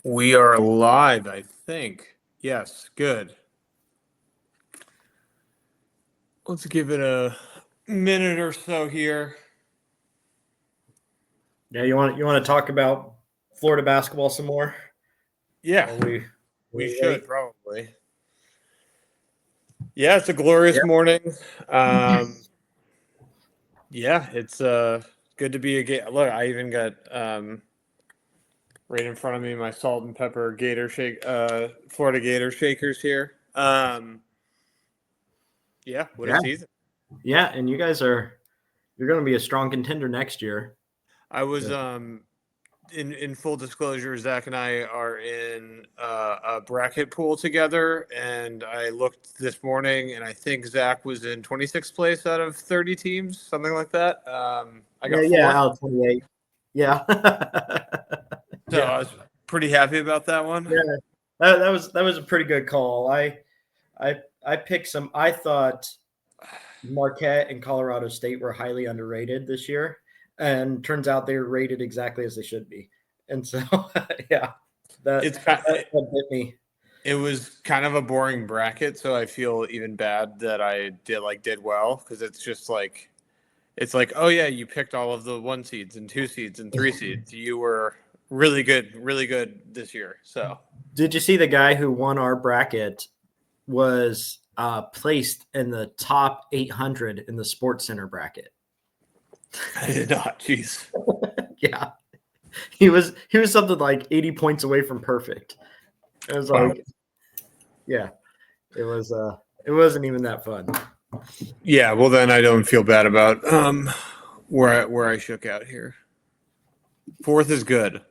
We are live, I think. Yes, good. Let's give it a minute or so here. Yeah, you want to talk about Florida basketball some more? Yeah, we should probably. Yeah, it's a glorious morning. Yeah, it's good to be a Gator. Look, I even got right in front of me my salt and pepper Gator shake, Florida Gator shakers here. Yeah, what a season! Yeah, and you're going to be a strong contender next year. I was in full disclosure, Zach and I are in a bracket pool together, and I looked this morning, and I think Zach was in 26th place out of 30 teams, something like that. I got fourth. Out of 28. Yeah. So I was pretty happy about that one. Yeah, that was a pretty good call. I picked some. I thought Marquette and Colorado State were highly underrated this year, and turns out they were rated exactly as they should be. And so, yeah, that bit me. It was kind of a boring bracket, so I feel even bad that I did well, because it's just like, oh yeah, you picked all of the 1 seeds and 2 seeds and 3 seeds. You were really good this year. So, did you see the guy who won our bracket was placed in the top 800 in the Sports Center bracket? I did not. Jeez. Yeah, he was something like 80 points away from perfect. It was like, yeah, it wasn't even that fun. Yeah, well then I don't feel bad about where I shook out here. 4th is good.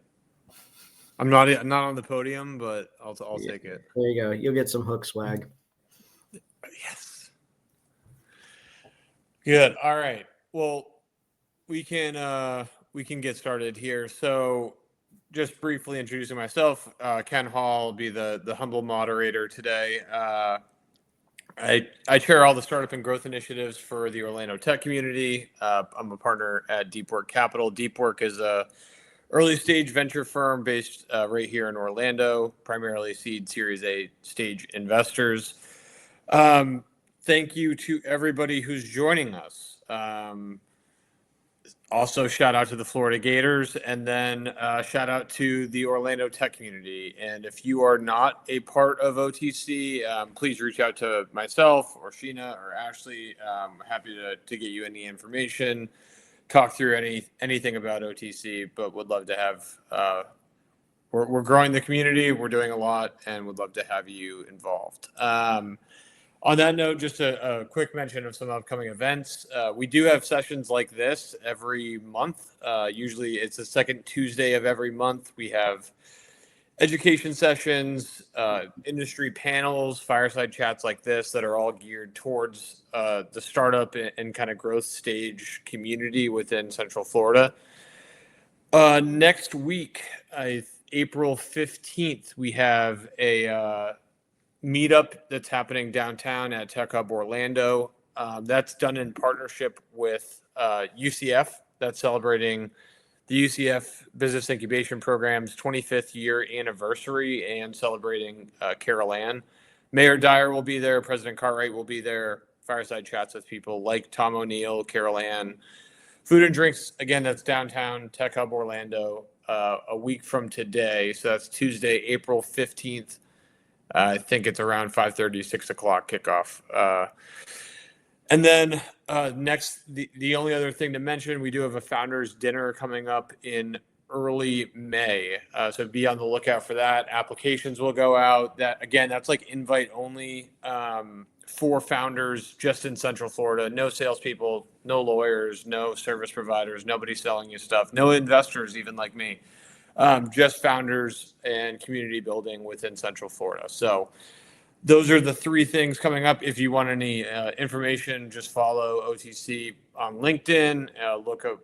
I'm not on the podium, but I'll take it. There you go. You'll get some hook swag. Yes. Good. All right. Well, we can get started here. So, just briefly introducing myself, Ken Hall will be the humble moderator today. I chair all the startup and growth initiatives for the Orlando tech community. I'm a partner at DeepWork Capital. DeepWork is a early stage venture firm based right here in Orlando, primarily seed Series A stage investors. Thank you to everybody who's joining us. Also, shout out to the Florida Gators, and then shout out to the Orlando tech community. And if you are not a part of OTC, please reach out to myself or Sheena or Ashley. Happy to get you any information, talk through anything about OTC, but would love to have, we're growing the community, we're doing a lot, and would love to have you involved. On that note, just a quick mention of some upcoming events. We do have sessions like this every month. Usually it's the second Tuesday of every month. We have education sessions, industry panels, fireside chats like this that are all geared towards the startup and kind of growth stage community within Central Florida. Next week, April 15th, we have a meetup that's happening downtown at Tech Hub Orlando. That's done in partnership with UCF. That's celebrating the UCF Business Incubation Program's 25th year anniversary and celebrating Carol Ann. Mayor Dyer will be there. President Cartwright will be there. Fireside chats with people like Tom O'Neill, Carol Ann. Food and drinks, again, that's downtown Tech Hub Orlando a week from today. So that's Tuesday, April 15th. I think it's around 5:30, 6 o'clock kickoff. And then next, the only other thing to mention, we do have a founders dinner coming up in early May. So be on the lookout for that. Applications will go out. That's like invite only for founders just in Central Florida. No salespeople, no lawyers, no service providers, nobody selling you stuff, no investors even like me. Just founders and community building within Central Florida. So those are the 3 things coming up. If you want any information, just follow OTC on LinkedIn, look up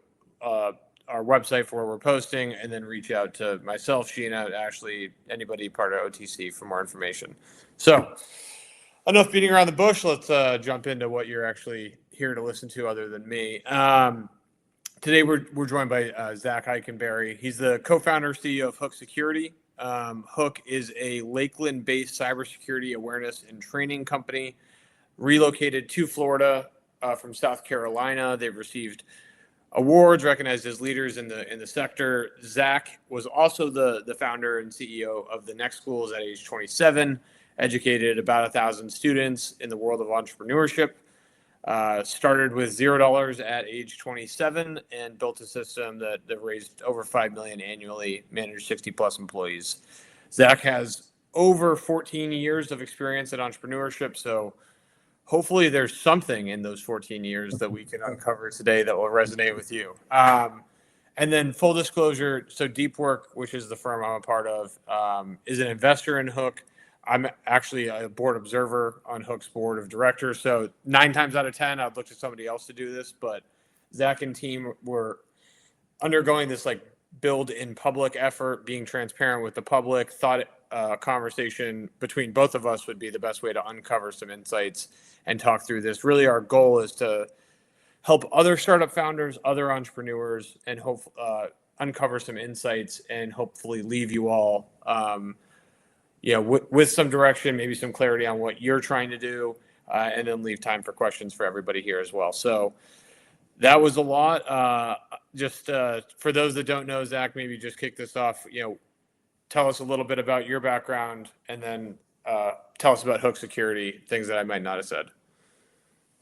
our website for where we're posting, and then reach out to myself, Sheena, Ashley, anybody part of OTC for more information. So enough beating around the bush. Let's jump into what you're actually here to listen to other than me. Today, we're joined by Zach Eikenberry. He's the co-founder, CEO of Hook Security. Hook is a Lakeland-based cybersecurity awareness and training company, relocated to Florida from South Carolina. They've received awards recognized as leaders in the sector. Zach was also the founder and CEO of the Next Schools at age 27, educated about 1,000 students in the world of entrepreneurship. Started with $0 at age 27 and built a system that raised over $5 million annually, managed 60 plus employees. Zach has over 14 years of experience in entrepreneurship, so hopefully there's something in those 14 years that we can uncover today that will resonate with you. And then full disclosure, so Deep Work, which is the firm I'm a part of, is an investor in Hook. I'm actually a board observer on Hook's board of directors. So 9 times out of 10, I'd look to somebody else to do this. But Zach and team were undergoing this like build in public effort, being transparent with the public. Thought a conversation between both of us would be the best way to uncover some insights and talk through this. Really, our goal is to help other startup founders, other entrepreneurs, and hope uncover some insights and hopefully leave you all with some direction, maybe some clarity on what you're trying to do, and then leave time for questions for everybody here as well. So that was a lot. For those that don't know, Zach, maybe just kick this off. Tell us a little bit about your background, and then tell us about Hook Security, things that I might not have said.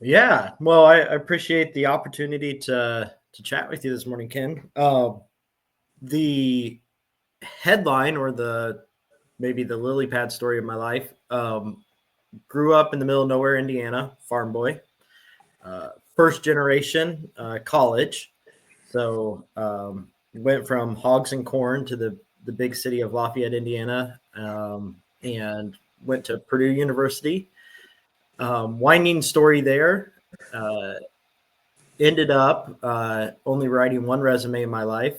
Yeah, well, I appreciate the opportunity to chat with you this morning, Ken. The headline or maybe the lily pad story of my life. Grew up in the middle of nowhere, Indiana, farm boy. First generation college. So went from hogs and corn to the big city of Lafayette, Indiana, and went to Purdue University. Winding story there. Ended up only writing one resume in my life.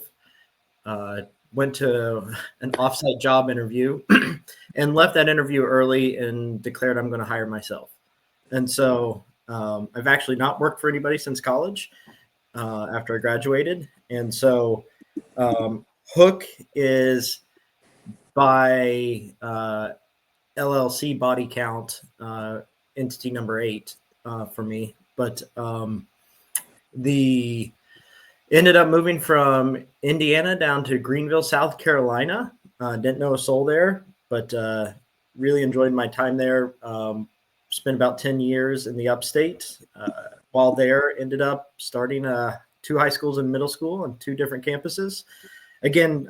Went to an offsite job interview and left that interview early and declared I'm going to hire myself. And so I've actually not worked for anybody since college after I graduated. And so Hook is by LLC body count entity number 8 for me. But ended up moving from Indiana down to Greenville, South Carolina. Didn't know a soul there, but really enjoyed my time there. Spent about 10 years in the upstate. While there, ended up starting 2 high schools and middle school on 2 different campuses. Again,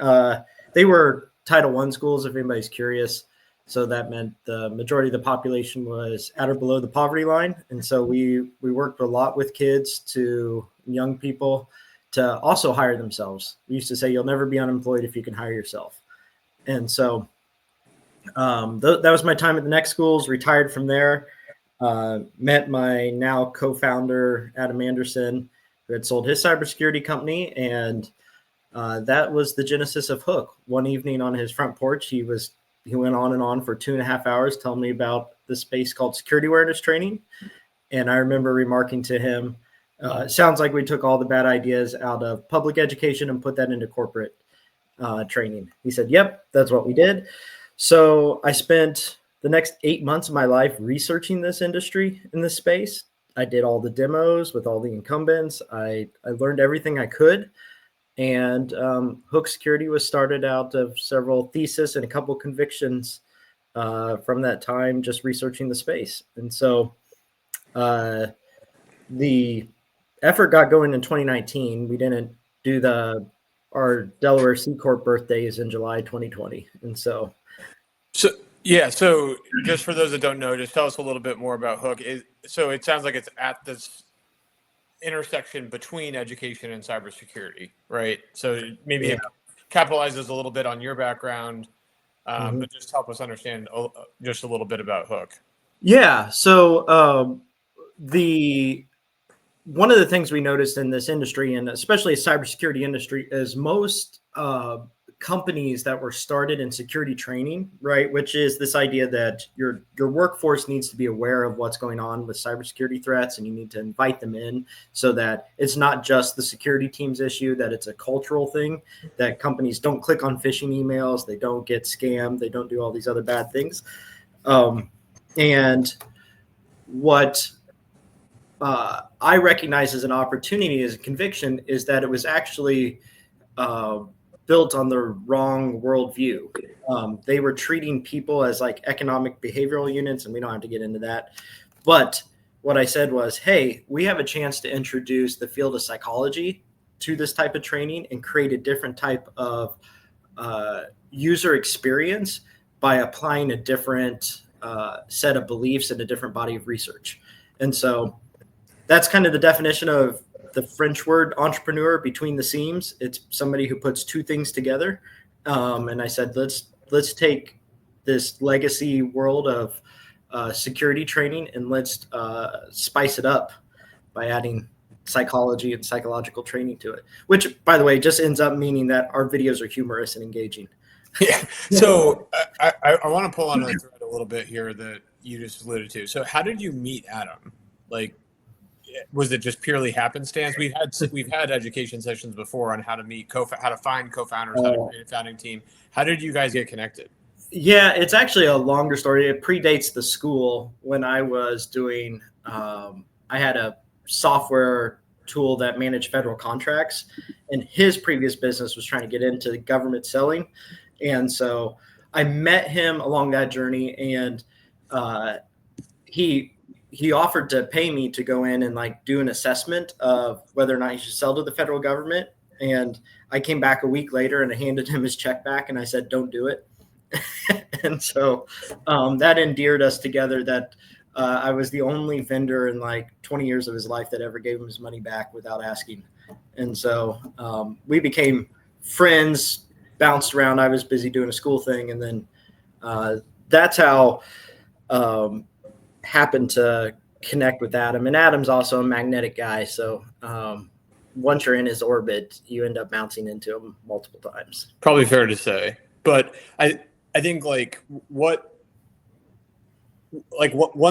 they were Title I schools, if anybody's curious. So that meant the majority of the population was at or below the poverty line. And so we worked a lot with kids to young people to also hire themselves. We used to say, you'll never be unemployed if you can hire yourself. And so that was my time at the Next Schools, retired from there, met my now co-founder, Adam Anderson, who had sold his cybersecurity company. And that was the genesis of Hook. One evening on his front porch, he went on and on for 2.5 hours telling me about this space called security awareness training. And I remember remarking to him, sounds like we took all the bad ideas out of public education and put that into corporate training. He said, yep, that's what we did. So I spent the next 8 months of my life researching this industry in this space. I did all the demos with all the incumbents. I learned everything I could. And Hook Security was started out of several theses and a couple convictions from that time, just researching the space. And so the effort got going in 2019. We didn't do our Delaware C Corp birthdays in July 2020. And so just for those that don't know, just tell us a little bit more about Hook. So it sounds like it's at this intersection between education and cybersecurity, right? So maybe it capitalizes a little bit on your background, but just help us understand just a little bit about Hook. Yeah. So one of the things we noticed in this industry, and especially the cybersecurity industry, is most companies that were started in security training, right? Which is this idea that your workforce needs to be aware of what's going on with cybersecurity threats, and you need to invite them in so that it's not just the security team's issue, that it's a cultural thing, that companies don't click on phishing emails, they don't get scammed, they don't do all these other bad things. And what I recognize as an opportunity, as a conviction, is that it was actually built on the wrong worldview. They were treating people as like economic behavioral units, and we don't have to get into that. But what I said was, hey, we have a chance to introduce the field of psychology to this type of training and create a different type of user experience by applying a different set of beliefs and a different body of research. And so that's kind of the definition of the French word entrepreneur, between the seams. It's somebody who puts two things together. And I said, let's take this legacy world of security training and let's spice it up by adding psychology and psychological training to it, which, by the way, just ends up meaning that our videos are humorous and engaging. Yeah. So I want to pull on a thread a little bit here that you just alluded to. So how did you meet Adam? Like, was it just purely happenstance? We've had education sessions before on how to meet how to find co-founders, how to create a founding team. How did you guys get connected? Yeah, it's actually a longer story. It predates the school. When I was doing, I had a software tool that managed federal contracts, and his previous business was trying to get into government selling. And so I met him along that journey, and he offered to pay me to go in and like do an assessment of whether or not he should sell to the federal government. And I came back a week later and I handed him his check back and I said, don't do it. And so that endeared us together, that I was the only vendor in like 20 years of his life that ever gave him his money back without asking. And so we became friends, bounced around. I was busy doing a school thing. And then that's how happened to connect with Adam. And Adam's also a magnetic guy. So once you're in his orbit, you end up bouncing into him multiple times. Probably fair to say. But I think one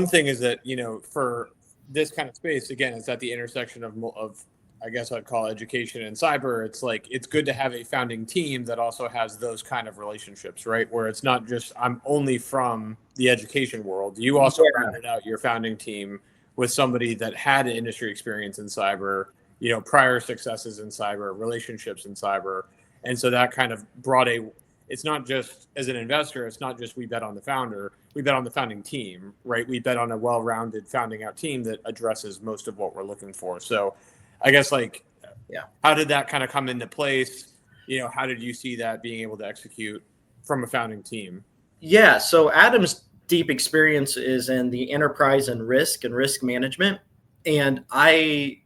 thing is that, you know, for this kind of space, again, it's at the intersection of I guess I'd call education and cyber. It's like, it's good to have a founding team that also has those kind of relationships, right? Where it's not just, I'm only from the education world. You also rounded out your founding team with somebody that had an industry experience in cyber, you know, prior successes in cyber, relationships in cyber. And so that kind of brought it's not just, as an investor, it's not just we bet on the founder, we bet on the founding team, right? We bet on a well-rounded founding out team that addresses most of what we're looking for. So I guess how did that kind of come into place? You know, how did you see that being able to execute from a founding team? Yeah. So Adam's deep experience is in the enterprise and risk management. And I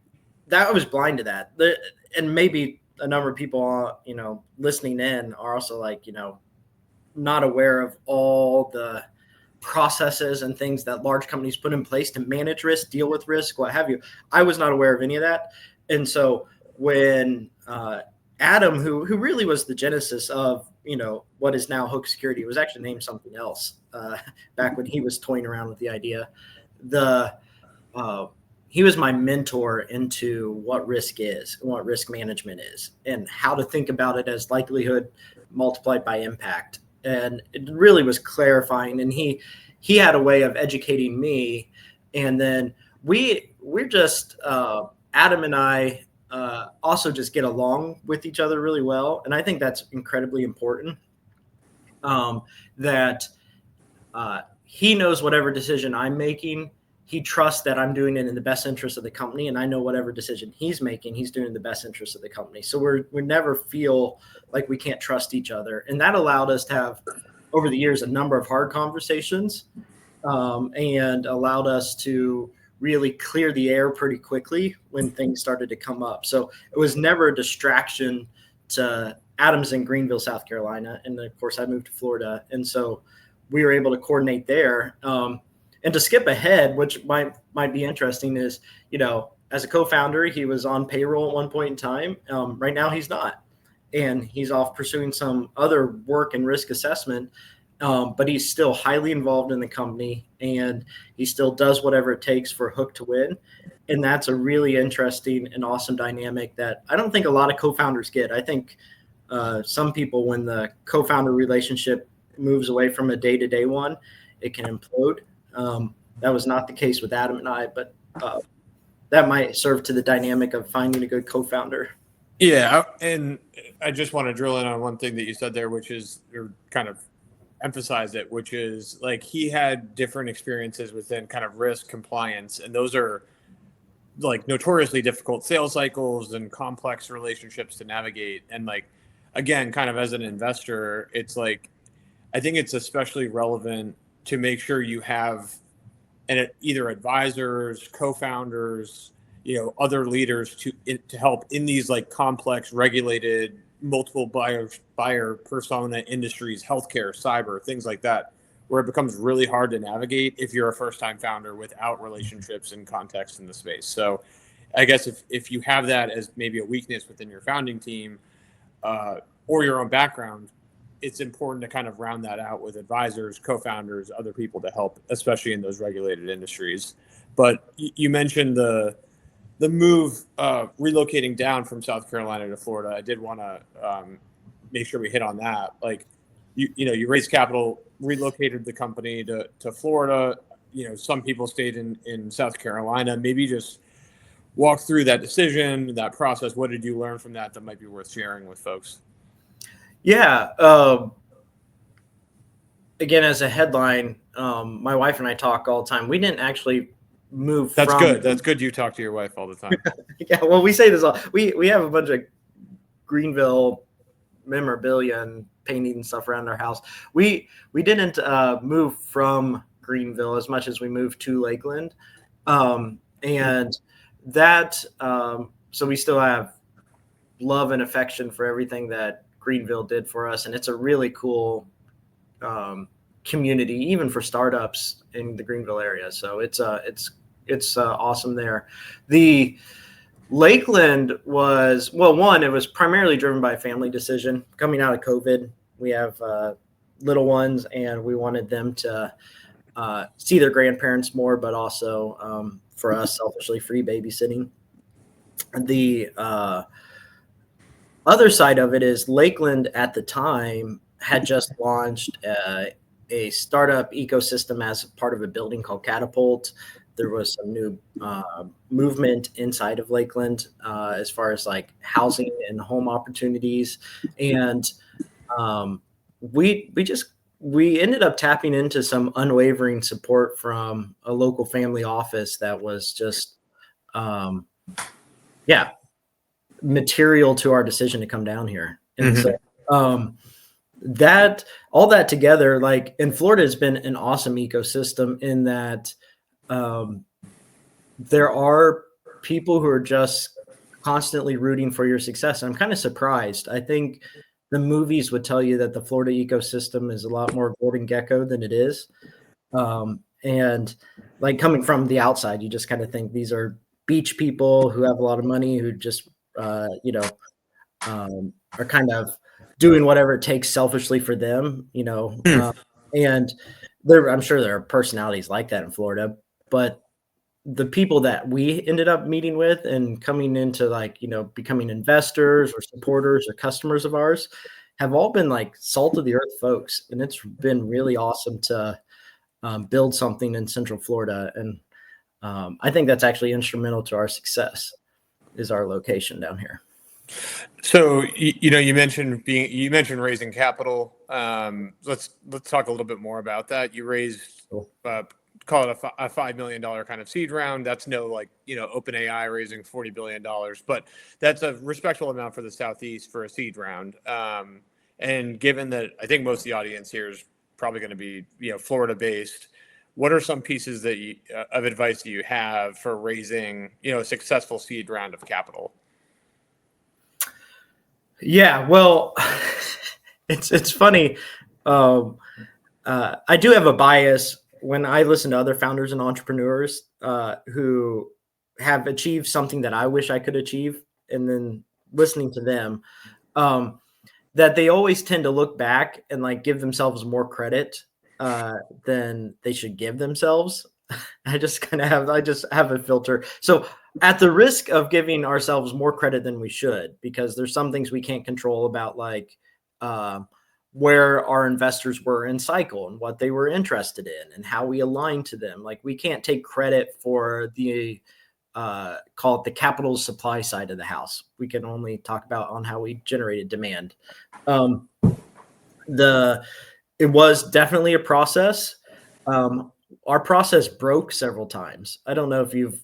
was blind to that. And maybe a number of people, you know, listening in are also like, you know, not aware of all the processes and things that large companies put in place to manage risk, deal with risk, what have you. I was not aware of any of that. And so when Adam, who really was the genesis of, you know, what is now Hook Security, it was actually named something else back when he was toying around with the idea. He was my mentor into what risk is and what risk management is and how to think about it as likelihood multiplied by impact. And it really was clarifying. And he had a way of educating me. And then we're just, Adam and I also just get along with each other really well. And I think that's incredibly important, that he knows whatever decision I'm making, he trusts that I'm doing it in the best interest of the company. And I know whatever decision he's making, he's doing in the best interest of the company. So we never feel like we can't trust each other. And that allowed us to have, over the years, a number of hard conversations, and allowed us to really clear the air pretty quickly when things started to come up. So it was never a distraction to Adam's in Greenville, South Carolina. And of course I moved to Florida. And so we were able to coordinate there. And to skip ahead, which might be interesting, is, you know, as a co-founder, he was on payroll at one point in time. Right now he's not. and he's off pursuing some other work and risk assessment. But he's still highly involved in the company, and he still does whatever it takes for Hook to win. And that's a really interesting and awesome dynamic that I don't think a lot of co-founders get. I think some people, when the co-founder relationship moves away from a day-to-day one, it can implode. That was not the case with Adam and I, but that might serve to the dynamic of finding a good co-founder. Yeah, and I just want to drill in on one thing that you said there, which is, or kind of emphasize it, which is like he had different experiences within kind of risk compliance, and those are like notoriously difficult sales cycles and complex relationships to navigate. And like, again, kind of as an investor, it's like, I think it's especially relevant to make sure you have either advisors, co-founders, other leaders to help in these like complex, regulated, multiple buyer persona industries, healthcare, cyber, things like that, where it becomes really hard to navigate if you're a first-time founder without relationships and context in the space. So I guess if you have that as maybe a weakness within your founding team or your own background, it's important to kind of round that out with advisors, co-founders, other people to help, especially in those regulated industries. But you mentioned the move relocating down from South Carolina to Florida. I did want to make sure we hit on that. Like, you raised capital, relocated the company to Florida. Some people stayed in South Carolina. Maybe just walk through that decision, that process. What did you learn from that might be worth sharing with folks? Yeah. Again, as a headline, my wife and I talk all the time. We didn't actually move. That's good. That's good. You talk to your wife all the time. Yeah. Well, we say this all. We have a bunch of Greenville memorabilia and painting and stuff around our house. We didn't move from Greenville as much as we moved to Lakeland, and that so we still have love and affection for everything that Greenville did for us, and it's a really cool community, even for startups in the Greenville area. So it's awesome there. The Lakeland was, well, one, it was primarily driven by a family decision coming out of COVID. We have little ones, and we wanted them to see their grandparents more, but also for us, selfishly, free babysitting. The other side of it is Lakeland at the time had just launched a startup ecosystem as part of a building called Catapult. There was some new movement inside of Lakeland as far as like housing and home opportunities. And we ended up tapping into some unwavering support from a local family office that was just, material to our decision to come down here. And so that all that together, like, in Florida has been an awesome ecosystem in that there are people who are just constantly rooting for your success. And I'm kind of surprised. I think the movies would tell you that the Florida ecosystem is a lot more Gordon Gekko than it is. And like, coming from the outside, you just kind of think these are beach people who have a lot of money, who just, are kind of doing whatever it takes selfishly for them, and I'm sure there are personalities like that in Florida, but the people that we ended up meeting with and coming into becoming investors or supporters or customers of ours have all been like salt of the earth folks. And it's been really awesome to build something in Central Florida. And I think that's actually instrumental to our success, is our location down here. So, you mentioned raising capital. Let's talk a little bit more about that. You raised, call it a $5 million kind of seed round. That's no OpenAI raising $40 billion, but that's a respectable amount for the Southeast for a seed round. And given that I think most of the audience here is probably going to be, Florida based, what are some pieces of advice that you have for raising, a successful seed round of capital? Yeah, well, it's funny. I do have a bias when I listen to other founders and entrepreneurs who have achieved something that I wish I could achieve, and then listening to them. that they always tend to look back and like give themselves more credit than they should give themselves. I just have a filter. So at the risk of giving ourselves more credit than we should, because there's some things we can't control about, like where our investors were in cycle and what they were interested in and how we align to them. Like we can't take credit for the call it the capital supply side of the house. We can only talk about on how we generated demand. It was definitely a process. Our process broke several times. I don't know if you've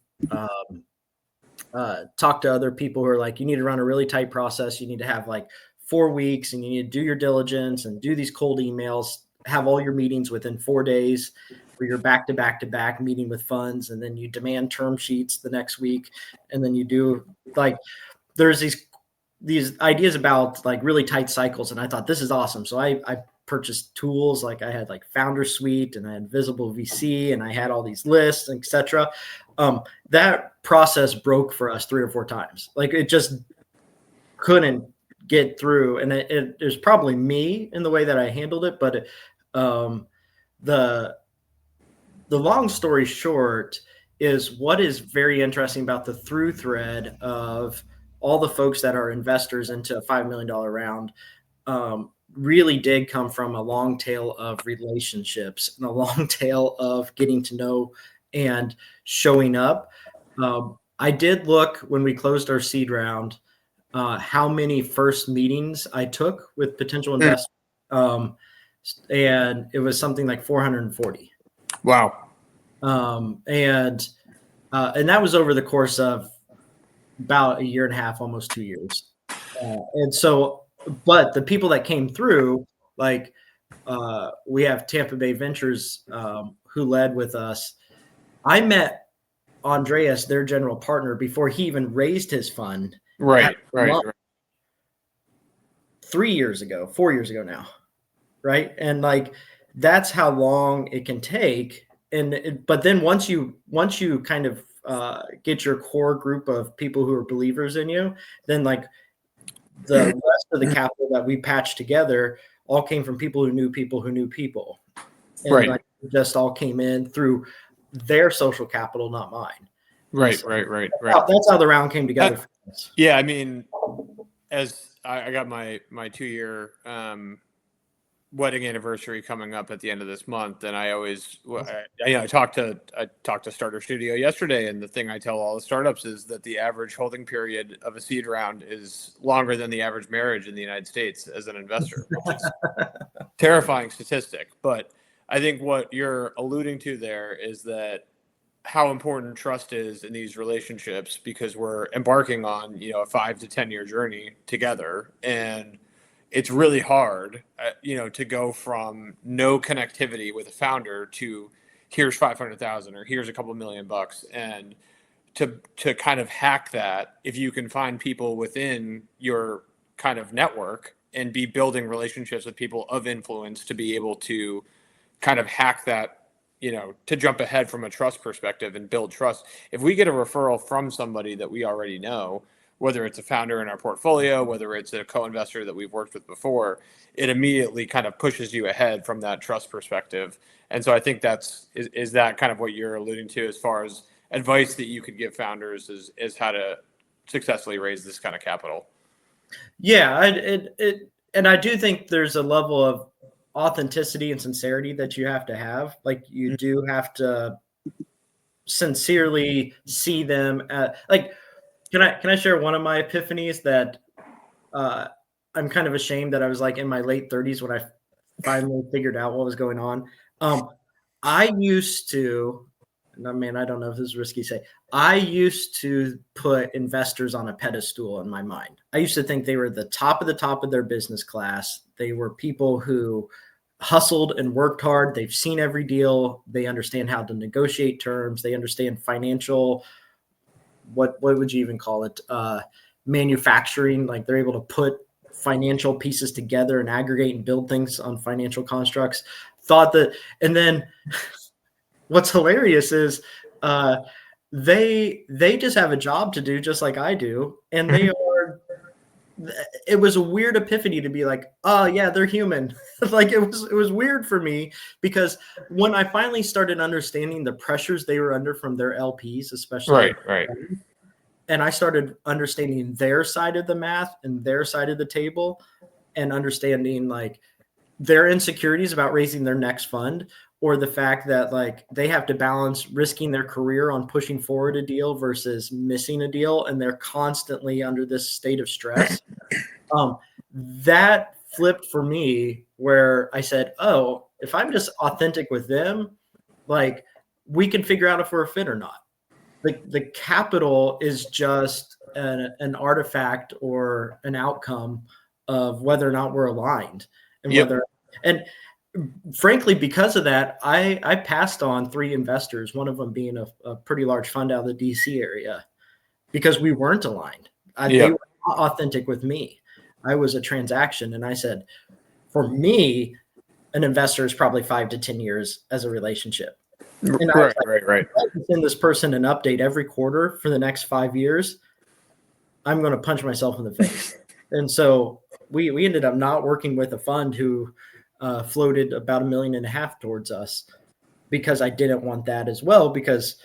talked to other people who are like, you need to run a really tight process. You need to have like 4 weeks and you need to do your diligence and do these cold emails, have all your meetings within 4 days where you're back to back meeting with funds. And then you demand term sheets the next week. And then you do like, there's these ideas about like really tight cycles. And I thought this is awesome. So I purchased tools. Like I had like Founder Suite and I had Visible VC and I had all these lists, etc. That process broke for us 3 or 4 times. Like it just couldn't get through. And it was probably me in the way that I handled it. But the long story short is what is very interesting about the through thread of all the folks that are investors into a $5 million round really did come from a long tail of relationships and a long tail of getting to know and showing up. I did look when we closed our seed round, how many first meetings I took with potential investors. And it was something like 440. Wow. And that was over the course of about 1.5 years, almost 2 years. And so, but the people that came through, like we have Tampa Bay Ventures who led with us. I met Andreas, their general partner, before he even raised his fund. Right. 3 years ago, 4 years ago now. Right. And like, that's how long it can take. But then once you kind of get your core group of people who are believers in you, then like the rest of the capital that we patched together all came from people who knew people who knew people. And right. Like, just all came in through their social capital, not mine. Right. So Right. That's how the round came together for us. Yeah. I mean, as I got my 2-year wedding anniversary coming up at the end of this month, and I always, I talked to Starter Studio yesterday, and the thing I tell all the startups is that the average holding period of a seed round is longer than the average marriage in the United States as an investor, which is terrifying statistic. But I think what you're alluding to there is that how important trust is in these relationships, because we're embarking on, a 5 to 10 year journey together, and it's really hard, to go from no connectivity with a founder to here's 500,000 or here's a couple $1 million, and to kind of hack that. If you can find people within your kind of network and be building relationships with people of influence to be able to kind of hack that, to jump ahead from a trust perspective and build trust. If we get a referral from somebody that we already know, whether it's a founder in our portfolio, whether it's a co-investor that we've worked with before, it immediately kind of pushes you ahead from that trust perspective. And so I think is that kind of what you're alluding to as far as advice that you could give founders is how to successfully raise this kind of capital. Yeah. And I do think there's a level of authenticity and sincerity that you have to have. Like you do have to sincerely see them at, like, can I share one of my epiphanies that I'm kind of ashamed that I was like in my late 30s when I finally figured out what was going on. I used to, man, I don't know if this is risky to say, I used to put investors on a pedestal in my mind. I used to think they were the top of their business class. They were people who hustled and worked hard. They've seen every deal. They understand how to negotiate terms. They understand financial, what would you even call it? Manufacturing. Like they're able to put financial pieces together and aggregate and build things on financial constructs. And then what's hilarious is they just have a job to do just like I do. And they are it was a weird epiphany to be like, oh yeah, they're human. Like it was weird for me, because when I finally started understanding the pressures they were under from their LPs, especially, Right. and I started understanding their side of the math and their side of the table, and understanding like their insecurities about raising their next fund, or the fact that like they have to balance risking their career on pushing forward a deal versus missing a deal, and they're constantly under this state of stress. That flipped for me, where I said, oh, if I'm just authentic with them, like we can figure out if we're a fit or not. The capital is just an artifact or an outcome of whether or not we're aligned, and whether, and frankly, because of that, I passed on 3 investors, one of them being a pretty large fund out of the DC area, because we weren't aligned. They were not authentic with me. I was a transaction. And I said, for me, an investor is probably 5 to 10 years as a relationship. And Right. I send this person an update every quarter for the next 5 years, I'm going to punch myself in the face. And so we ended up not working with a fund who floated about $1.5 million towards us, because I didn't want that as well, because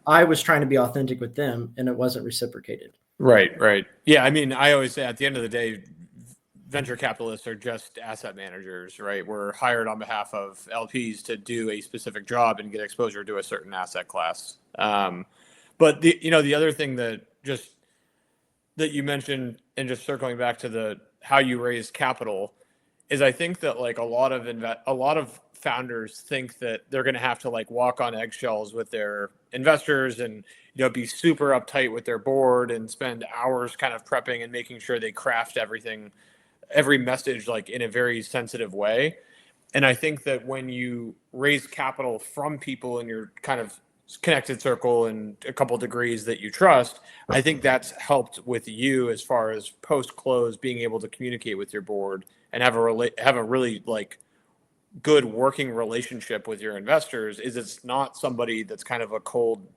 I was trying to be authentic with them and it wasn't reciprocated. Right. Yeah. I mean, I always say at the end of the day, venture capitalists are just asset managers, right? We're hired on behalf of LPs to do a specific job and get exposure to a certain asset class. But the other thing that you mentioned, and just circling back to how you raise capital, is I think that like a lot of founders think that they're going to have to like walk on eggshells with their investors, and be super uptight with their board and spend hours kind of prepping and making sure they craft every message like in a very sensitive way. And I think that when you raise capital from people in your kind of connected circle and a couple degrees that you trust, I think that's helped with you as far as post close being able to communicate with your board and have a really like good working relationship with your investors. Is it's not somebody that's kind of a cold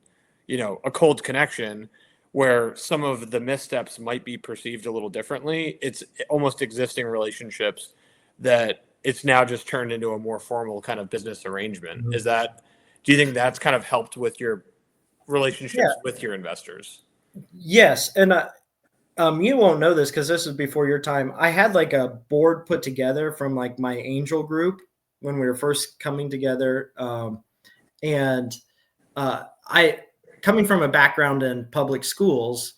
connection, where some of the missteps might be perceived a little differently. It's almost existing relationships that it's now just turned into a more formal kind of business arrangement. Mm-hmm. Do you think that's kind of helped with your relationships with your investors? Yes. And you won't know this because this is before your time. I had like a board put together from like my angel group when we were first coming together. I, coming from a background in public schools,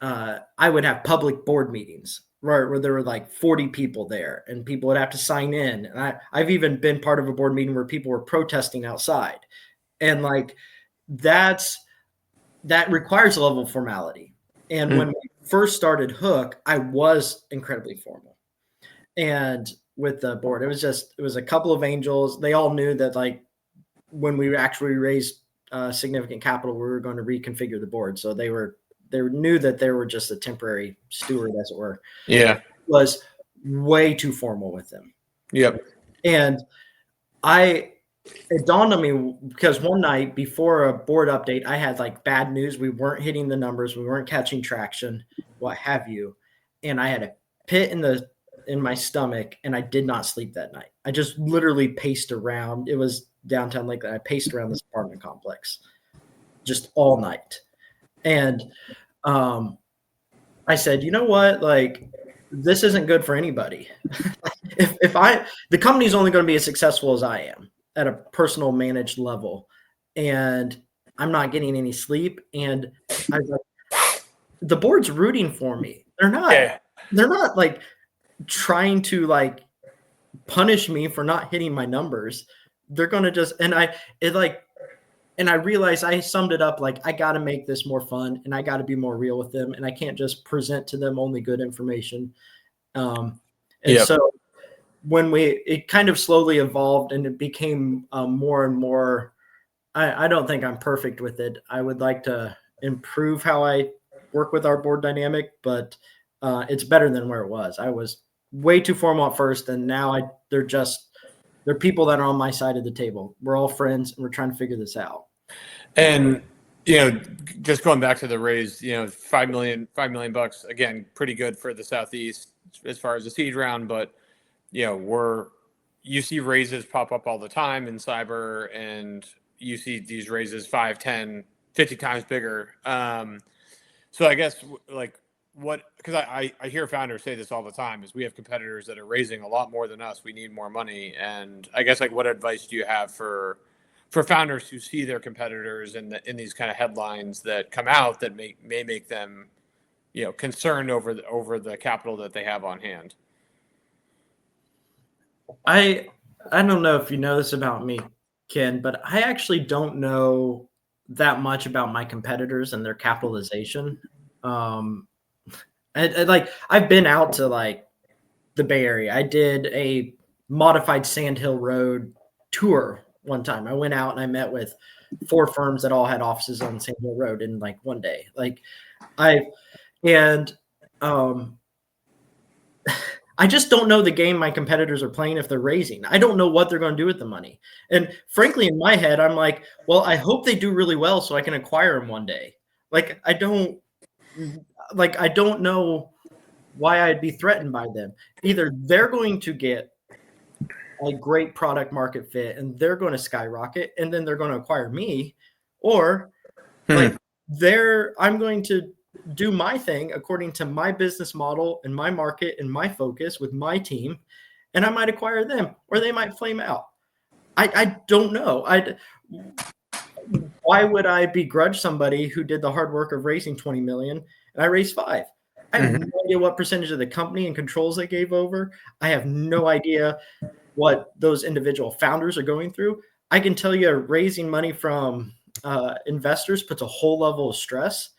I would have public board meetings where there were like 40 people there, and people would have to sign in. And I've even been part of a board meeting where people were protesting outside, and like that requires a level of formality. And when we first started Hook, I was incredibly formal. And with the board, it was a couple of angels. They all knew that like when we actually raised significant capital, we were going to reconfigure the board. So they knew that they were just a temporary steward, as it were. Yeah. It was way too formal with them. Yep. And it dawned on me, because one night before a board update, I had like bad news. We weren't hitting the numbers. We weren't catching traction, what have you. And I had a pit in my stomach, and I did not sleep that night. I just literally paced around. It was downtown Lakeland. I paced around this apartment complex just all night. And I said, you know what? Like, this isn't good for anybody. The company's only going to be as successful as I am at a personal managed level, and I'm not getting any sleep. And I was like, the board's rooting for me. They're not like trying to like punish me for not hitting my numbers. They're going to just, and I realized I summed it up like, I got to make this more fun, and I got to be more real with them, and I can't just present to them only good information. So when it kind of slowly evolved, and it became more and more, I don't think I'm perfect with it. I would like to improve how I work with our board dynamic, but it's better than where it was. I was way too formal at first, and now they're people that are on my side of the table. We're all friends, and we're trying to figure this out. And Just going back to the raise, $5 million bucks, again, pretty good for the Southeast as far as the seed round, but you see raises pop up all the time in cyber, and you see these raises 5, 10, 50 times bigger. So I guess because I hear founders say this all the time, is we have competitors that are raising a lot more than us. We need more money. And I guess what advice do you have for founders who see their competitors in these kind of headlines that come out that may make them, concerned over the capital that they have on hand? I don't know if you know this about me, Ken, but I actually don't know that much about my competitors and their capitalization. I've been out to the Bay Area. I did a modified Sand Hill Road tour one time. I went out and I met with 4 firms that all had offices on Sand Hill Road in one day. I just don't know the game my competitors are playing if they're raising. I don't know what they're going to do with the money. And frankly, in my head, I'm like, well, I hope they do really well so I can acquire them one day. I don't know why I'd be threatened by them. Either they're going to get a great product market fit and they're going to skyrocket and then they're going to acquire me, or I'm going to do my thing according to my business model and my market and my focus with my team, and I might acquire them, or they might flame out. I don't know. Why would I begrudge somebody who did the hard work of raising 20 million and I raised 5? I have no idea what percentage of the company and controls they gave over. I have no idea what those individual founders are going through. I can tell you raising money from investors puts a whole level of stress.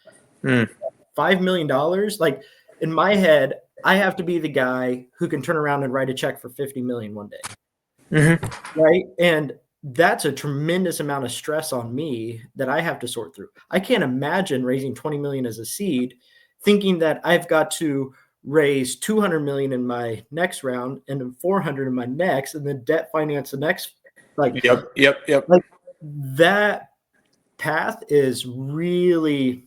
$5 million, in my head, I have to be the guy who can turn around and write a check for 50 million one day. Right. And that's a tremendous amount of stress on me that I have to sort through. I can't imagine raising 20 million as a seed, thinking that I've got to raise 200 million in my next round and then 400 in my next, and then debt finance the next. Yep. That path is really,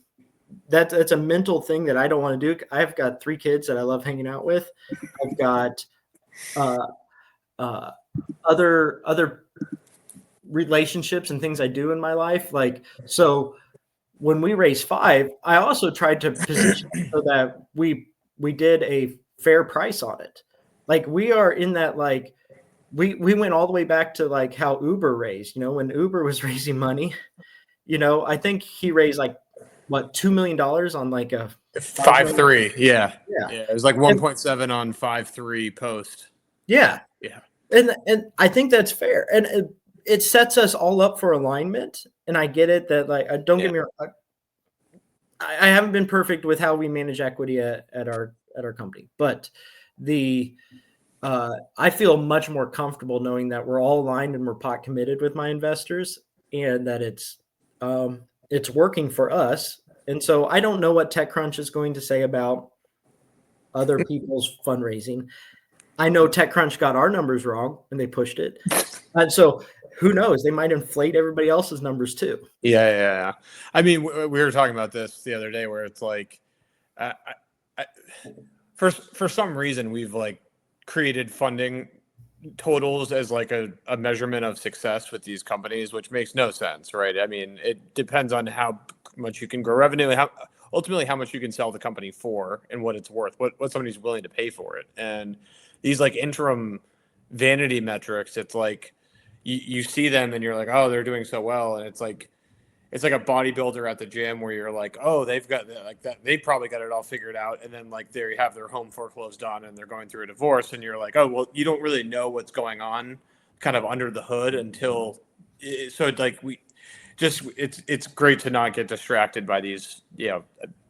that's a mental thing that I don't want to do. I've got 3 kids that I love hanging out with. I've got other relationships and things I do in my life. So when we raised 5, I also tried to position so that we did a fair price on it. We are in that, we went all the way back to how Uber raised, when Uber was raising money, I think he raised $2 million on a 5.3. Yeah. It was 1.7 on 5.3 post. Yeah. And I think that's fair. And it sets us all up for alignment. And I get it that don't get me wrong. I haven't been perfect with how we manage equity at our company, but I feel much more comfortable knowing that we're all aligned and we're pot committed with my investors, and that it's working for us. And so I don't know what TechCrunch is going to say about other people's fundraising. I know TechCrunch got our numbers wrong and they pushed it. And so who knows? They might inflate everybody else's numbers too. Yeah. I mean, we were talking about this the other day where it's for some reason we've created funding totals as a measurement of success with these companies, which makes no sense, right? I mean, it depends on how much you can grow revenue and ultimately how much you can sell the company for and what it's worth, what somebody's willing to pay for it. And these interim vanity metrics, it's you see them and you're like, oh, they're doing so well, and it's like a bodybuilder at the gym where you're like, oh, they've got that, they probably got it all figured out, and then they have their home foreclosed on and they're going through a divorce, and you're like, oh, well, you don't really know what's going on kind of under the hood until it's great to not get distracted by these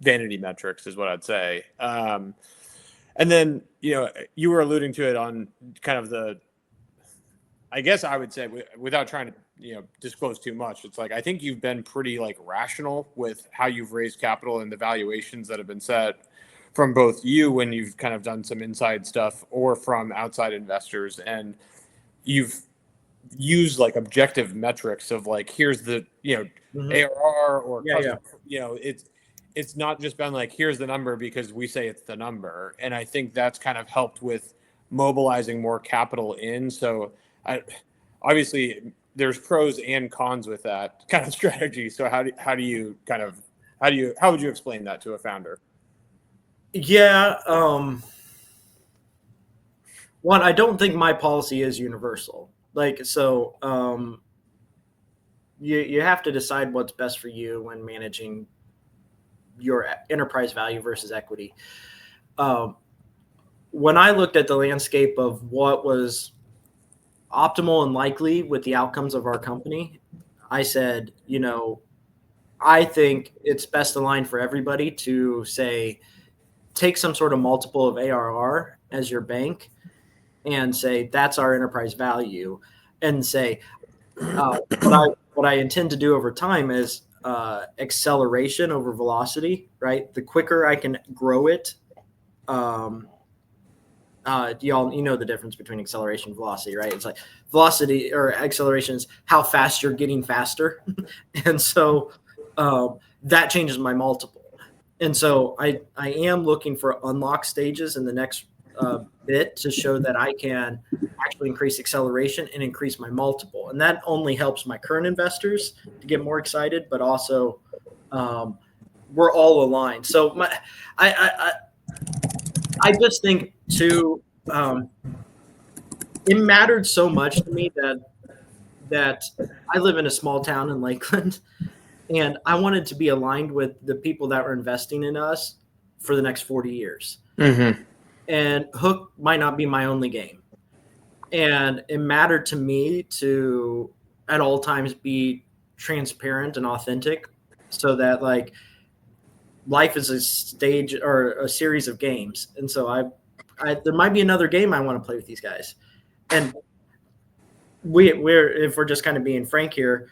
vanity metrics is what I'd say. And then you were alluding to it on kind of I guess I would say, without trying to disclose too much, it's I think you've been pretty rational with how you've raised capital and the valuations that have been set from both you when you've kind of done some inside stuff or from outside investors, and you've use like objective metrics of like, here's the, ARR or customer, it's not just been like, here's the number because we say it's the number. And I think that's kind of helped with mobilizing more capital in. So obviously there's pros and cons with that kind of strategy. So how would you explain that to a founder? Yeah. One, I don't think my policy is universal. You have to decide what's best for you when managing your enterprise value versus equity. When I looked at the landscape of what was optimal and likely with the outcomes of our company, I said, I think it's best aligned for everybody to say, take some sort of multiple of ARR as your bank and say, that's our enterprise value, and say, what I intend to do over time is acceleration over velocity, right? The quicker I can grow it, you know the difference between acceleration and velocity, right? It's like velocity or acceleration is how fast you're getting faster. And so that changes my multiple. And so I am looking for unlock stages in the next bit to show that I can actually increase acceleration and increase my multiple. And that only helps my current investors to get more excited, but also we're all aligned. So I just think too, it mattered so much to me that I live in a small town in Lakeland, and I wanted to be aligned with the people that were investing in us for the next 40 years. Mm-hmm. And Hook might not be my only game. And it mattered to me to at all times be transparent and authentic so that like life is a stage or a series of games. And so there might be another game I want to play with these guys. And if we're just kind of being frank here,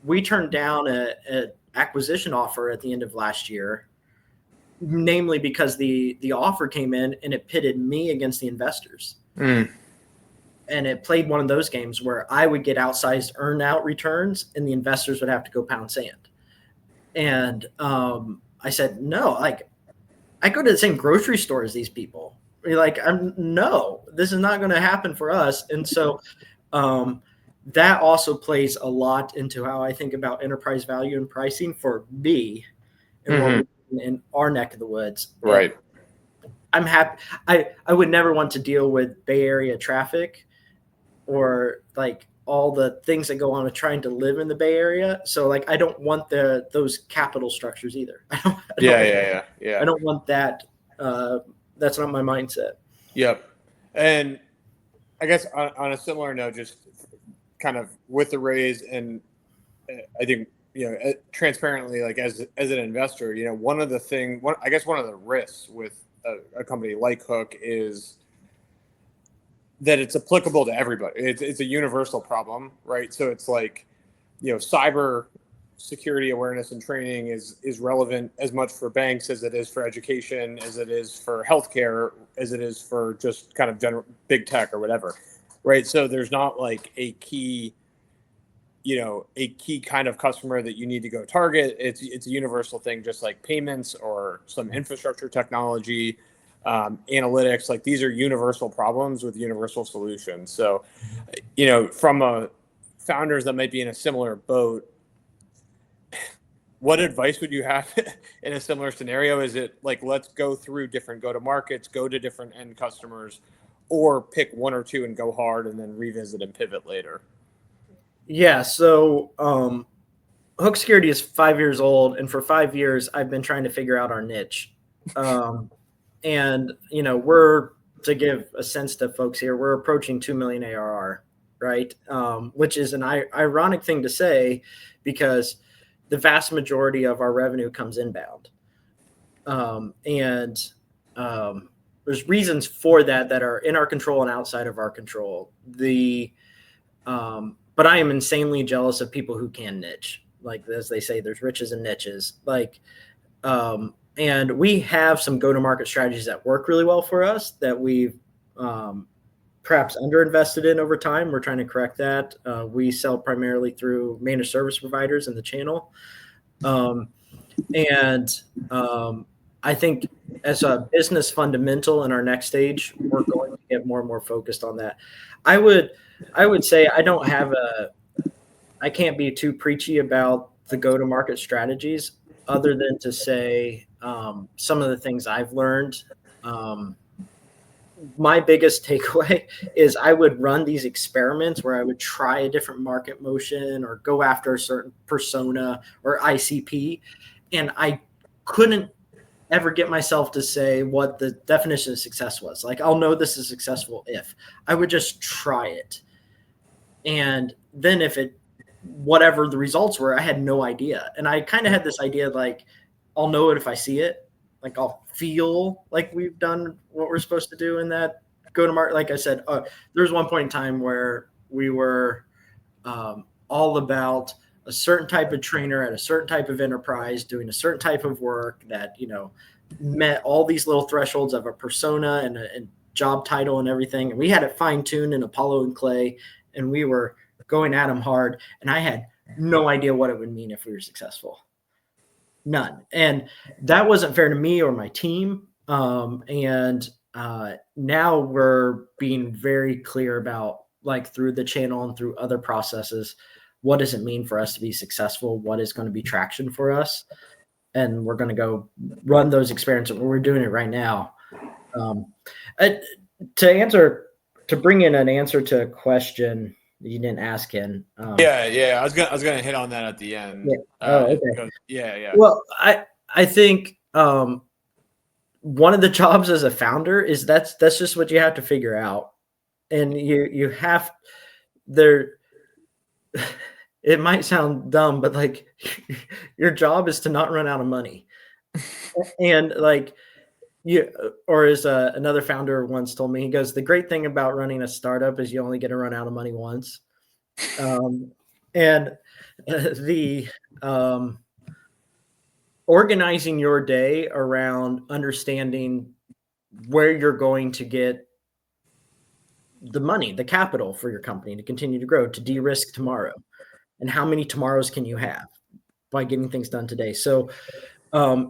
we turned down an acquisition offer at the end of last year, namely because the offer came in and it pitted me against the investors. And it played one of those games where I would get outsized earn out returns and the investors would have to go pound sand. And I said, no, like I go to the same grocery store as these people. Like, no, this is not going to happen for us. And so that also plays a lot into how I think about enterprise value and pricing for me and what we're in our neck of the woods. Right. And I'm happy. I would never want to deal with Bay Area traffic or like all the things that go on with trying to live in the Bay Area. So like, I don't want those capital structures either. I don't want that. That's not my mindset. Yep. And I guess on a similar note, just kind of with the raise, and I think, transparently, like as an investor, one of the risks with a company like Hook is that it's applicable to everybody. It's a universal problem, right? So it's like, cyber security awareness and training is relevant as much for banks as it is for education, as it is for healthcare, as it is for just kind of general big tech or whatever, right? So there's not like a key kind of customer that you need to go target. It's a universal thing, just like payments or some infrastructure technology, analytics. Like these are universal problems with universal solutions. So, from founders that might be in a similar boat, what advice would you have in a similar scenario? Is it like, let's go through different go-to-markets, go to different end customers, or pick one or two and go hard and then revisit and pivot later? Yeah. So Hook Security is 5 years old. And for 5 years, I've been trying to figure out our niche. And, we're, to give a sense to folks here, we're approaching 2 million ARR, right? Which is an ironic thing to say because the vast majority of our revenue comes inbound. And there's reasons for that are in our control and outside of our control. But I am insanely jealous of people who can niche. Like, as they say, there's riches and niches. Like, and we have some go-to-market strategies that work really well for us that we've perhaps underinvested in over time. We're trying to correct that. We sell primarily through managed service providers in the channel. I think as a business fundamental in our next stage, we're going to get more and more focused on that. I would say I can't be too preachy about the go-to-market strategies other than to say some of the things I've learned. My biggest takeaway is I would run these experiments where I would try a different market motion or go after a certain persona or ICP, and I couldn't ever get myself to say what the definition of success was. Like, I'll know this is successful if I would just try it. And then whatever the results were, I had no idea. And I kind of had this idea, like, I'll know it if I see it. Like, I'll feel like we've done what we're supposed to do in that go-to-market. Like I said, there was one point in time where we were all about a certain type of trainer at a certain type of enterprise doing a certain type of work that, met all these little thresholds of a persona and job title and everything. And we had it fine-tuned in Apollo and Clay, and we were going at them hard. And I had no idea what it would mean if we were successful. None. And that wasn't fair to me or my team. Now we're being very clear about, like, through the channel and through other processes, what does it mean for us to be successful? What is going to be traction for us? And we're going to go run those experiments. We're doing it right now. To bring in an answer to a question you didn't ask him. Yeah. I was gonna hit on that at the end. Yeah. Okay. Yeah. Well, I think one of the jobs as a founder is that's just what you have to figure out, and you have there. It might sound dumb, but like your job is to not run out of money, and like. Another founder once told me, he goes, the great thing about running a startup is you only get to run out of money once. Organizing your day around understanding where you're going to get the money, the capital for your company to continue to grow, to de-risk tomorrow, and how many tomorrows can you have by getting things done today. So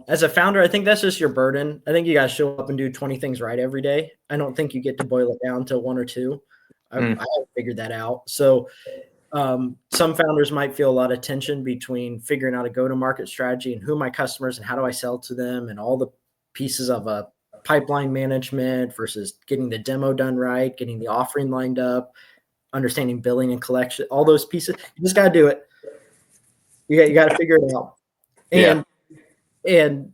as a founder, I think that's just your burden. I think you guys show up and do 20 things right every day. I don't think you get to boil it down to one or two. I haven't figured that out. So some founders might feel a lot of tension between figuring out a go-to-market strategy and who are my customers and how do I sell to them and all the pieces of a pipeline management versus getting the demo done right, getting the offering lined up, understanding billing and collection, all those pieces. You just got to do it. You got to figure it out. And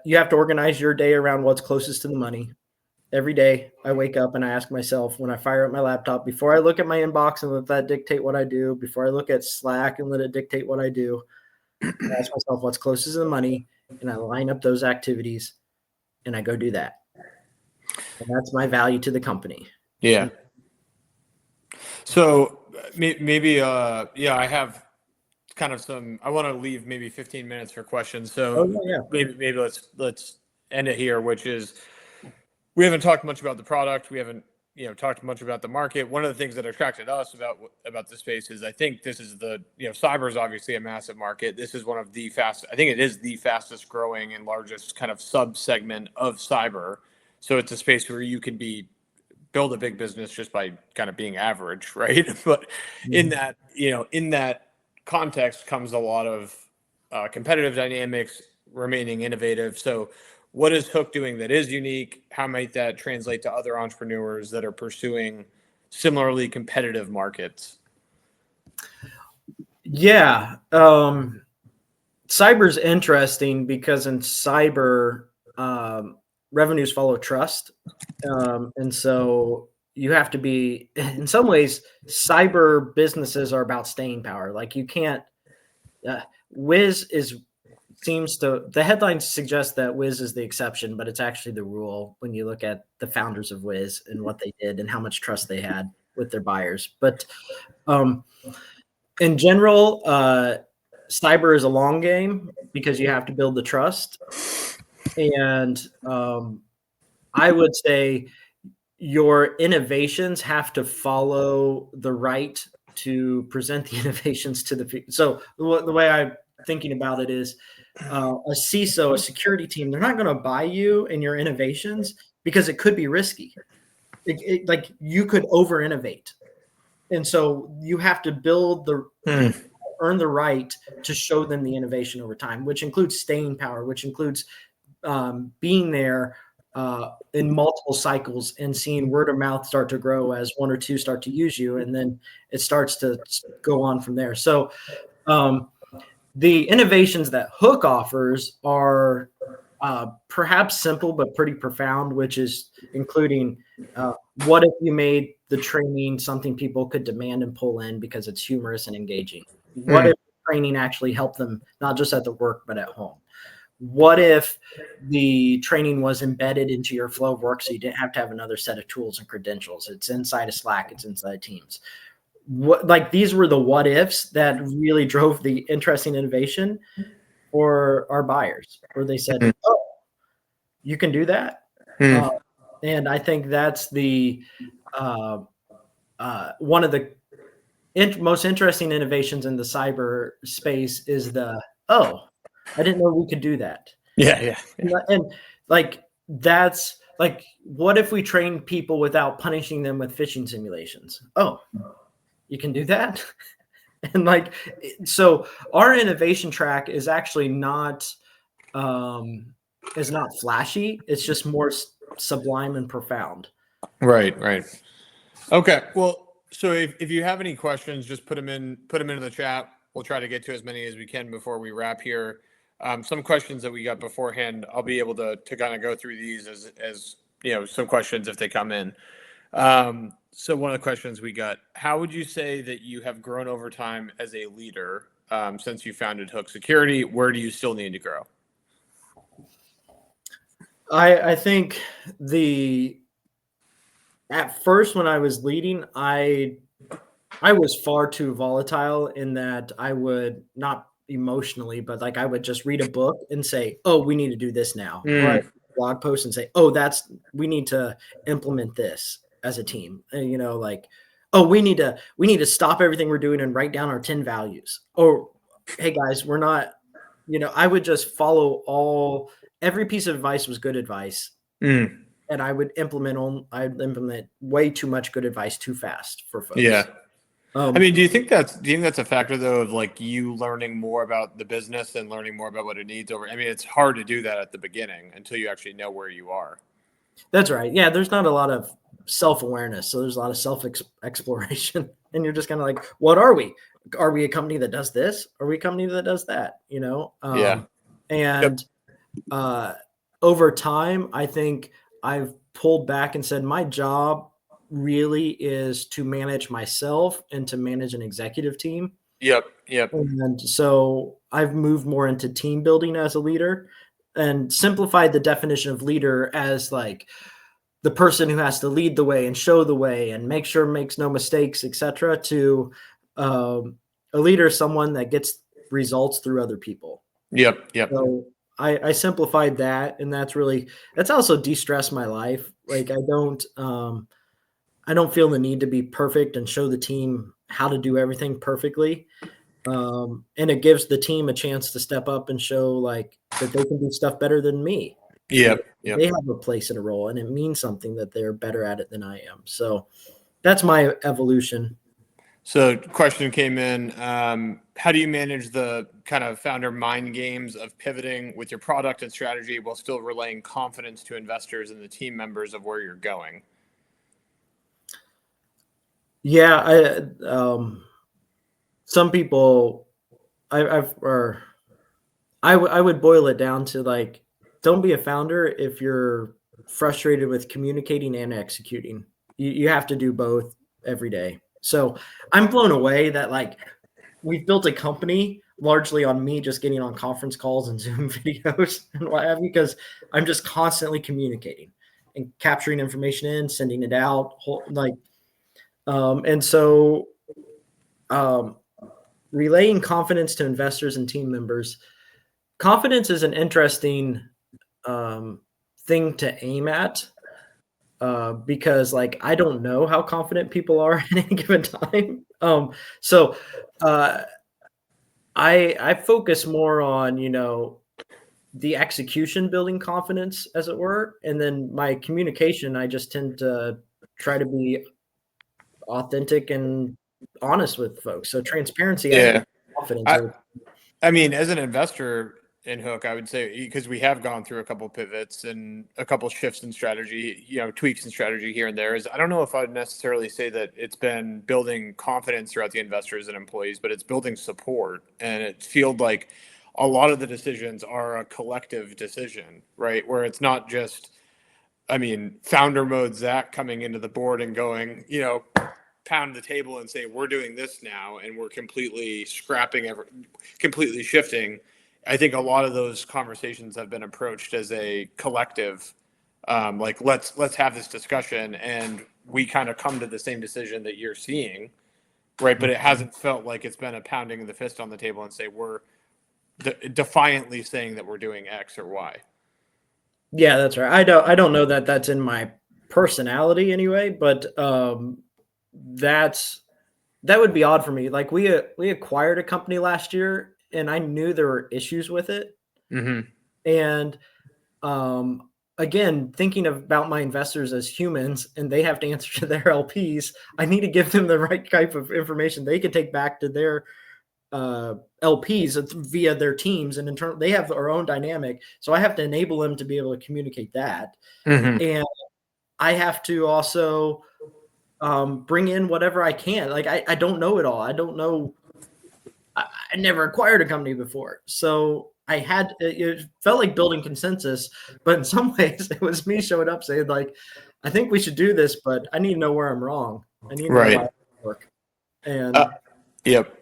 you have to organize your day around what's closest to the money. Every day I wake up and I ask myself, when I fire up my laptop, before I look at my inbox and let that dictate what I do, before I look at Slack and let it dictate what I do, I ask myself what's closest to the money, and I line up those activities and I go do that. And that's my value to the company. Yeah. So maybe, I have kind of I want to leave maybe 15 minutes for questions. So maybe let's end it here, which is, we haven't talked much about the product. We haven't, talked much about the market. One of the things that attracted us about the space is, I think this is cyber is obviously a massive market. This is one of the I think it is the fastest growing and largest kind of sub segment of cyber. So it's a space where you can build a big business just by kind of being average, right? But in that context comes a lot of competitive dynamics, remaining innovative. So what is Hook doing that is unique? How might that translate to other entrepreneurs that are pursuing similarly competitive markets? Yeah. Cyber's interesting because in cyber, revenues follow trust. And so you have to be, in some ways, cyber businesses are about staying power. Like, you can't, Wiz the headlines suggest that Wiz is the exception, but it's actually the rule when you look at the founders of Wiz and what they did and how much trust they had with their buyers. But in general, cyber is a long game because you have to build the trust. And I would say your innovations have to follow the right to present the innovations to the people. So the way I'm thinking about it is a CISO, a security team, they're not going to buy you and your innovations because it could be risky. Like you could over innovate. And so you have to earn the right to show them the innovation over time, which includes staying power, which includes being there in multiple cycles and seeing word of mouth start to grow as one or two start to use you, and then it starts to go on from there. So the innovations that Hook offers are perhaps simple but pretty profound, which is including what if you made the training something people could demand and pull in because it's humorous and engaging? What if training actually helped them not just at the work but at home? What if the training was embedded into your flow of work so you didn't have to have another set of tools and credentials? It's inside of Slack, it's inside Teams. These were the what ifs that really drove the interesting innovation for our buyers, where they said, oh, you can do that. And I think that's the one of the most interesting innovations in the cyber space is I didn't know we could do that. Yeah. And that's like, what if we train people without punishing them with phishing simulations? Oh, you can do that. And so our innovation track is actually not flashy. It's just more sublime and profound. Right. Okay. Well, so if you have any questions, just put them into the chat. We'll try to get to as many as we can before we wrap here. Some questions that we got beforehand, I'll be able to kind of go through these as some questions if they come in. So one of the questions we got, how would you say that you have grown over time as a leader since you founded Hook Security? Where do you still need to grow? I think at first when I was leading, I was far too volatile in that I would not emotionally, but I would just read a book and say, oh, we need to do this now. Or I blog post and say, oh, we need to implement this as a team. And, oh, we need to stop everything we're doing and write down our 10 values. Or, hey guys, we're not, I would just follow every piece of advice was good advice. And I would implement way too much good advice too fast for folks. Yeah. Do you think that's a factor though of you learning more about the business and learning more about what it needs it's hard to do that at the beginning until you actually know where you are. That's right. Yeah. There's not a lot of self-awareness. So there's a lot of self-exploration and you're just kind of what are we? Are we a company that does this? Are we a company that does that? Yeah. And over time, I think I've pulled back and said, my job really is to manage myself and to manage an executive team. Yep. And so I've moved more into team building as a leader and simplified the definition of leader as the person who has to lead the way and show the way and make sure makes no mistakes, etc. to a leader, someone that gets results through other people. Yep. So I simplified that, and that's also de-stressed my life. I don't feel the need to be perfect and show the team how to do everything perfectly. And it gives the team a chance to step up and show that they can do stuff better than me. Yep. They have a place and a role, and it means something that they're better at it than I am. So that's my evolution. So question came in, how do you manage the kind of founder mind games of pivoting with your product and strategy while still relaying confidence to investors and the team members of where you're going? Yeah, some people, I would boil it down to don't be a founder if you're frustrated with communicating and executing. You have to do both every day. So I'm blown away that we've built a company largely on me just getting on conference calls and Zoom videos and what have you, because I'm just constantly communicating and capturing information in, sending it out, and so relaying confidence to investors and team members. Confidence is an interesting thing to aim at. because like I don't know how confident people are at any given time. So I focus more on, the execution building confidence, as it were, and then my communication, I just tend to try to be authentic and honest with folks. So transparency, I think, Yeah. confidence I, are. I mean, as an investor in Hook, I would say, because we have gone through a couple pivots and a couple shifts in strategy, tweaks in strategy here and there, is I don't know if I'd necessarily say that it's been building confidence throughout the investors and employees, but it's building support. And it feels like a lot of the decisions are a collective decision, right? Where it's not just, founder mode Zach coming into the board and going, pound the table and say, we're doing this now, and we're completely completely shifting. I think a lot of those conversations have been approached as a collective, like let's have this discussion, and we kind of come to the same decision that you're seeing, right? But it hasn't felt like it's been a pounding of the fist on the table and say we're defiantly saying that we're doing X or Y. Yeah, that's right. I don't know that that's in my personality anyway, but that would be odd for me. Like we acquired a company last year, and I knew there were issues with it. Mm-hmm. And again, thinking about my investors as humans, and they have to answer to their LPs, I need to give them the right type of information they can take back to their LPs via their teams, and in turn, they have their own dynamic. So I have to enable them to be able to communicate that, Mm-hmm. and I have to also bring in whatever I can. Like I don't know it all. I don't know. I never acquired a company before, so it felt like building consensus, but in some ways it was me showing up saying like, I think we should do this, but I need to know where I'm wrong. I need to know how it work. And yep.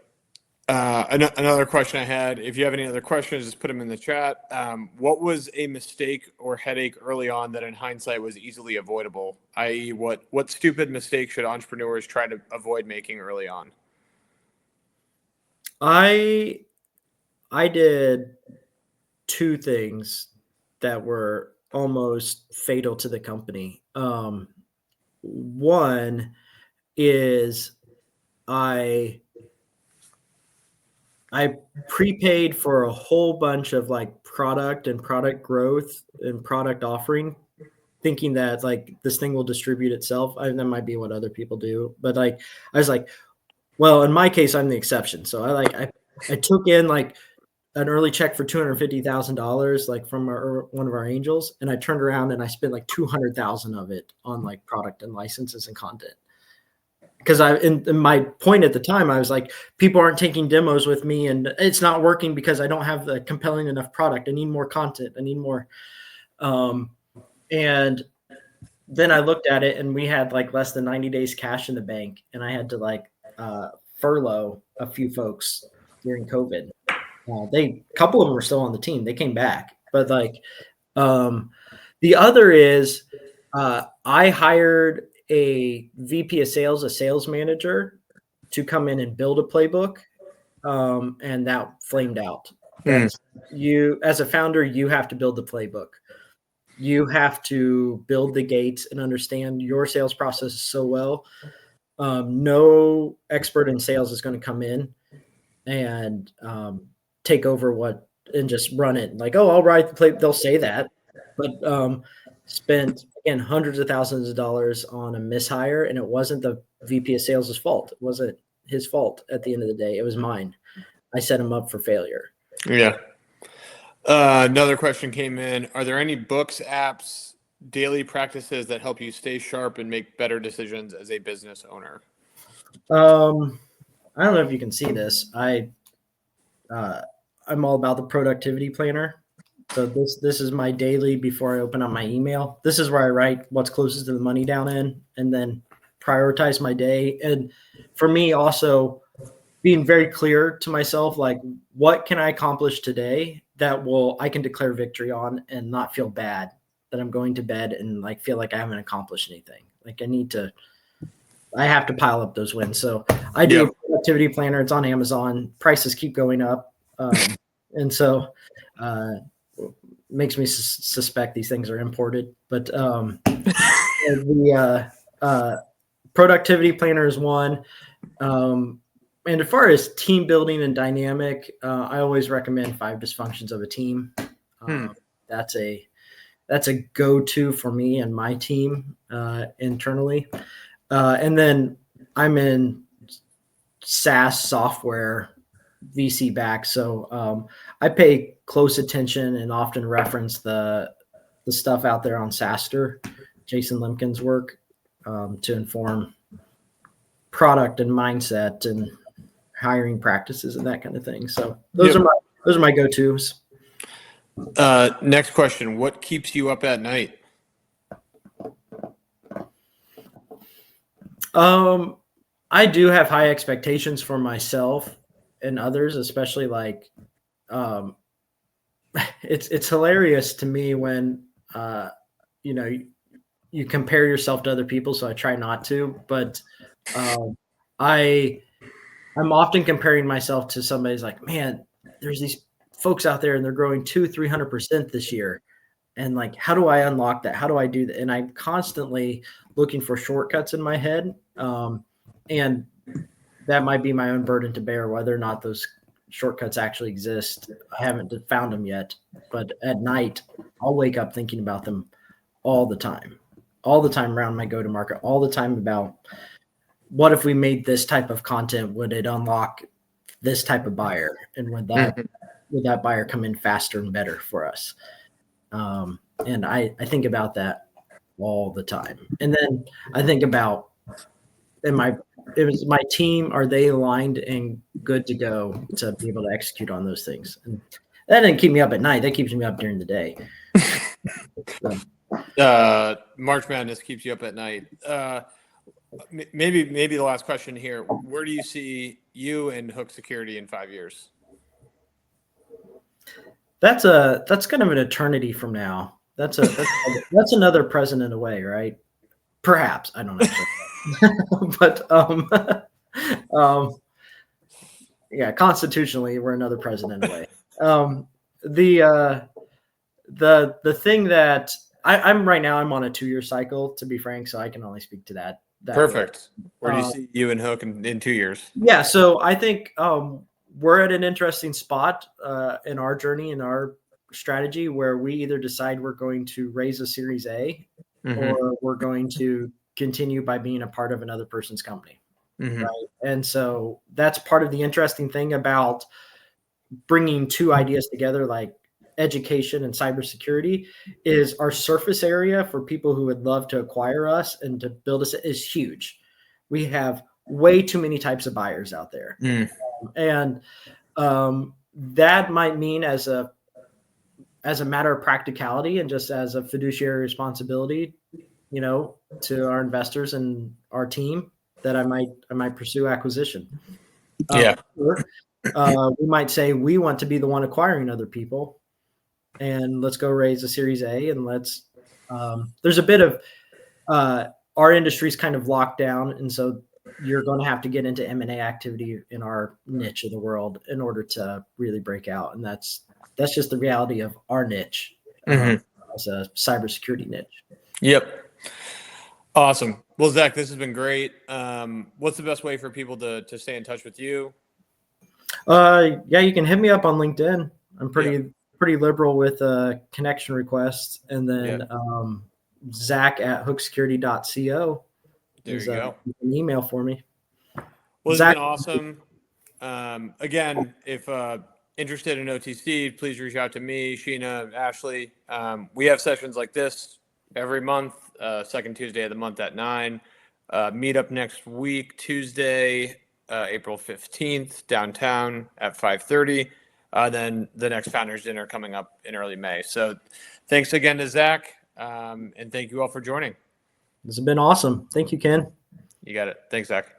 Another question I had, if you have any other questions, just put them in the chat. What was a mistake or headache early on that in hindsight was easily avoidable? I.e., what stupid mistake should entrepreneurs try to avoid making early on? I did two things that were almost fatal to the company. One is I prepaid for a whole bunch of like product and product growth and product offering, thinking that like this thing will distribute itself. That might be what other people do, but like I was like, well, in my case, I'm the exception. So I took in like an early check for $250,000, like from one of our angels, and I turned around and I spent like 200,000 of it on like product and licenses and content. Because in my point at the time, I was like, people aren't taking demos with me, and it's not working because I don't have the compelling enough product. I need more content. I need more. And then I looked at it, and we had like less than 90 days cash in the bank, and I had to like furlough a few folks during COVID. A couple of them were still on the team. They came back, but like the other is I hired a VP of sales, a sales manager, to come in and build a playbook, and that flamed out. You, as a founder, you have to build the playbook. You have to build the gates and understand your sales process so well. No expert in sales is going to come in and take over and just run it. Like, oh, I'll write the play. They'll say that, but spent again hundreds of thousands of dollars on a mishire, and it wasn't the VP of sales' fault. It wasn't his fault at the end of the day. It was mine. I set him up for failure. Yeah. Another question came in. Are there any books, apps, daily practices that help you stay sharp and make better decisions as a business owner? I don't know if you can see this. I'm all about the productivity planner. So this is my daily before I open up my email. This is where I write what's closest to the money down in, and then prioritize my day. And for me, also being very clear to myself, like what can I accomplish today that I can declare victory on and not feel bad that I'm going to bed and like feel like I haven't accomplished anything. Like I have to pile up those wins. So I do a productivity planner. It's on Amazon. Prices keep going up. And so makes me suspect these things are imported. But The productivity planner is one. And as far as team building and dynamic, I always recommend 5 Dysfunctions of a Team. That's a go-to for me and my team internally. And then I'm in SaaS software VC back, so I pay close attention and often reference the stuff out there on SaaStr, Jason Limkin's work, to inform product and mindset and hiring practices and that kind of thing. So those are my go-tos. Next question: what keeps you up at night? I do have high expectations for myself and others, especially like, it's hilarious to me when, you compare yourself to other people. So I try not to, but, I'm often comparing myself to somebody's like, man, there's these folks out there and they're growing 200-300% this year. And like, how do I unlock that? How do I do that? And I'm constantly looking for shortcuts in my head. And that might be my own burden to bear, whether or not those shortcuts actually exist. I haven't found them yet, but at night I'll wake up thinking about them all the time around my go-to-market, all the time about what if we made this type of content, would it unlock this type of buyer? And would that buyer come in faster and better for us? And I think about that all the time. And then I think about, my team, are they aligned and good to go to be able to execute on those things? And that didn't keep me up at night. That keeps me up during the day. March Madness keeps you up at night. Maybe the last question here: where do you see you and Hook Security in 5 years? That's kind of an eternity from now. That's another president away, right? Perhaps, I don't know. But yeah, constitutionally we're another president away. The thing that I'm right now, I'm on a 2-year cycle, to be frank, so I can only speak to that. Perfect. Where do you see you and Hook in 2 years? Yeah, so I think we're at an interesting spot in our journey, in our strategy, where we either decide we're going to raise a Series A, or we're going to continue by being a part of another person's company. Right? And so that's part of the interesting thing about bringing 2 ideas together, like education and cybersecurity, is our surface area for people who would love to acquire us and to build us is huge. We have way too many types of buyers out there. And that might mean, as a matter of practicality and just as a fiduciary responsibility, to our investors and our team, that I might pursue acquisition. Or, we might say we want to be the one acquiring other people, and let's go raise a Series A, and there's a bit of our industry's kind of locked down, and so you're going to have to get into M&A activity in our niche of the world in order to really break out, and that's just the reality of our niche as a cybersecurity niche. Yep. Awesome. Well, Zach, this has been great. What's the best way for people to stay in touch with you? Yeah, you can hit me up on LinkedIn. I'm pretty liberal with connection requests, and then Zach at hooksecurity.co. There you go. An email for me. Well, it's been awesome. Again, if interested in OTC, please reach out to me, Sheena, Ashley. We have sessions like this every month, second Tuesday of the month at 9. Meet up next week, Tuesday, April 15th, downtown at 5:30. Then the next Founders Dinner coming up in early May. So thanks again to Zach, and thank you all for joining. This has been awesome. Thank you, Ken. You got it. Thanks, Zach.